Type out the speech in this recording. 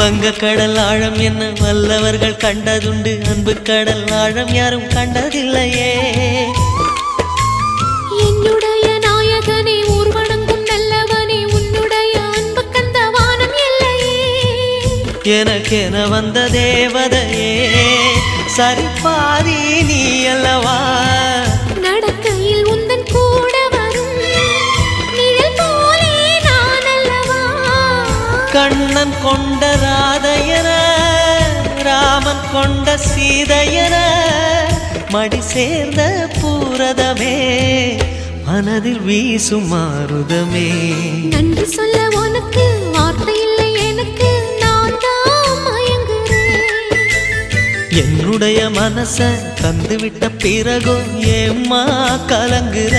வங்க கடல் ஆழம் என்ன வல்லவர்கள் கண்டதுண்டு, அன்பு கடல் ஆழம் யாரும் கண்டதில்லையே. என்னுடைய நாயகனே ஊர்வணங்கும் நல்லவனே, உன்னுடைய அன்பு கந்த வானம் எல்லையே. எனக்கென வந்த தேவதையே சரிபாதி நீ அல்லவா. நடக்கையில் உந்தன் கூட வரும் நிழல் போலே நான் அல்லவா. கண்ணன் கொண்ட ராதையர ராமன் கொண்ட சீதையர மடி சேர்ந்த பூரதமே மனதில் வீசும் மாருதமே. நன்றி சொல்ல உனக்கு வார்த்தை இல்லை எனக்கு, நான் தான் மயங்குறேன். என்னுடைய மனச தந்துவிட்ட பிறகும் ஏம்மா கலங்குற.